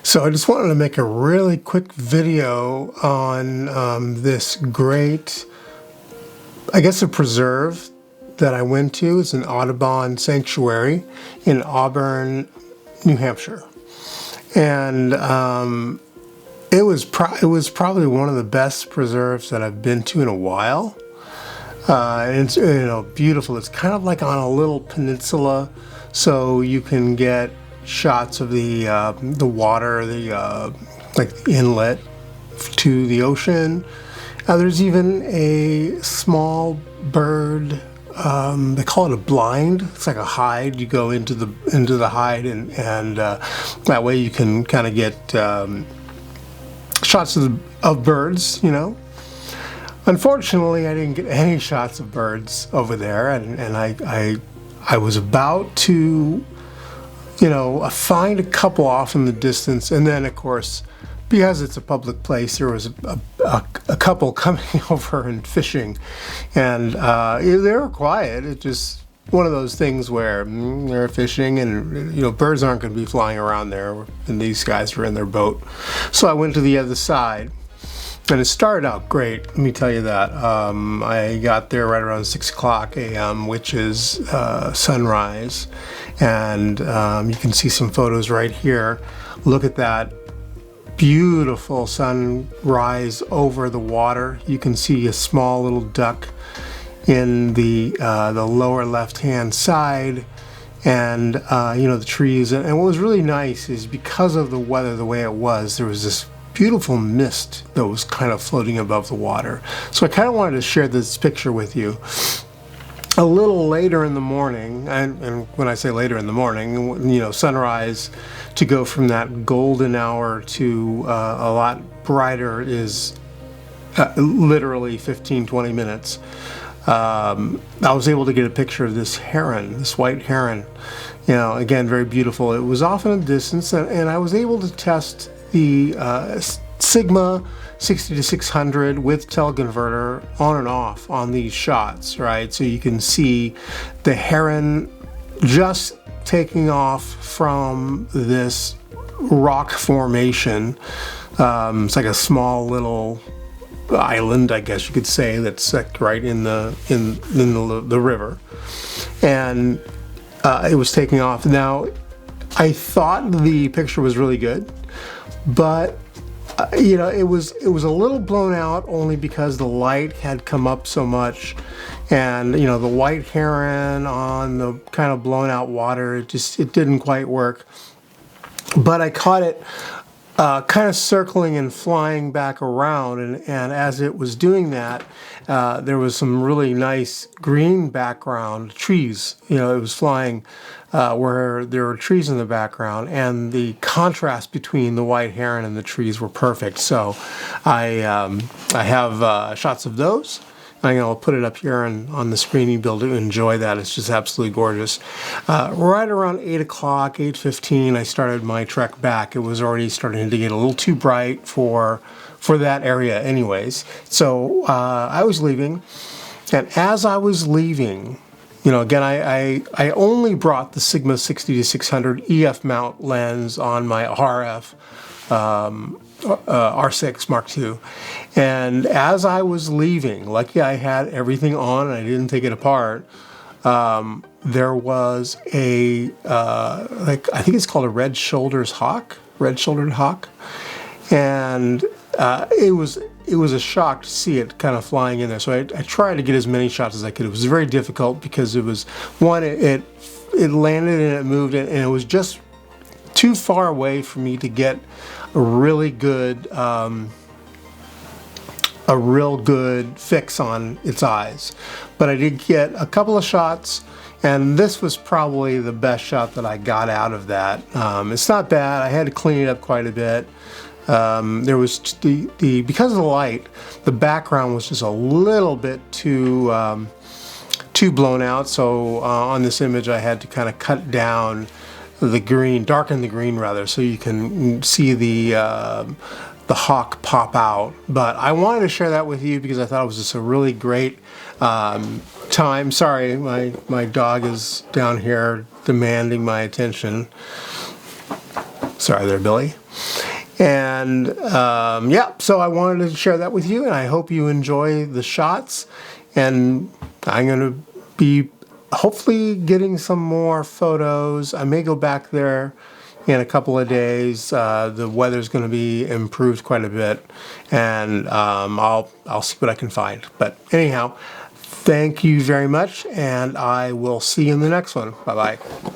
So I just wanted to make a really quick video on this great, I guess, a preserve that I went to. It's an Audubon Sanctuary in Auburn, New Hampshire. And it was probably one of the best preserves that I've been to in a while. And it's beautiful. It's kind of like on a little peninsula, so you can get shots of the water, like the inlet to the ocean. There's even a small bird. They call it a blind. It's like a hide. You go into the hide, and that way you can kind of get shots of birds. Unfortunately, I didn't get any shots of birds over there, and I was about to find a couple off in the distance, and then of course, because it's a public place, there was a couple coming over and fishing, and they were quiet. It's just one of those things where they're fishing, and birds aren't going to be flying around there, and these guys were in their boat. So I went to the other side, and it started out great, let me tell you that. I got there right around 6 o'clock a.m., which is sunrise, and you can see some photos right here. Look at that beautiful sunrise over the water. You can see a small little duck in the lower left-hand side, and the trees. And what was really nice is, because of the weather the way it was, there was this beautiful mist that was kind of floating above the water. So I kind of wanted to share this picture with you. A little later in the morning, and when I say later in the morning, sunrise, to go from that golden hour to a lot brighter is literally 15-20 minutes. I was able to get a picture of this heron, this white heron. Again, very beautiful. It was off in a distance, and I was able to test the Sigma 60-600 with teleconverter on and off on these shots, right? So you can see the heron just taking off from this rock formation. It's like a small little island, I guess you could say, that's right in the river, and it was taking off. Now, I thought the picture was really good, but it was a little blown out, only because the light had come up so much, and the white heron on the kind of blown out water, it didn't quite work. But I caught it kind of circling and flying back around, and as it was doing that, there was some really nice green background trees. It was flying where there were trees in the background, and the contrast between the white heron and the trees were perfect. So I have shots of those. I'll put it up here on the screen. You'll be able to enjoy that. It's just absolutely gorgeous. Right around 8 o'clock, 8:15, I started my trek back. It was already starting to get a little too bright for that area anyways. So I was leaving, and as I was leaving, again, I only brought the Sigma 60-600 EF mount lens on my RF R6 Mark II, and as I was leaving, lucky I had everything on and I didn't take it apart. There was a I think it's called a red-shouldered hawk, and it was a shock to see it kind of flying in there. So I tried to get as many shots as I could. It was very difficult because it was it landed and it moved, and it was just too far away for me to get a really good fix on its eyes. But I did get a couple of shots, and this was probably the best shot that I got out of that. It's not bad. I had to clean it up quite a bit. There was because of the light, the background was just a little bit too blown out. So on this image, I had to kind of cut down the green, darken the green rather, so you can see the hawk pop out. But I wanted to share that with you because I thought it was just a really great time. Sorry, my dog is down here demanding my attention. Sorry there, Billy. And yeah, so I wanted to share that with you, and I hope you enjoy the shots. And I'm going to be hopefully getting some more photos. I may go back there in a couple of days. The weather's going to be improved quite a bit, and I'll see what I can find. But anyhow, thank you very much, and I will see you in the next one. Bye-bye.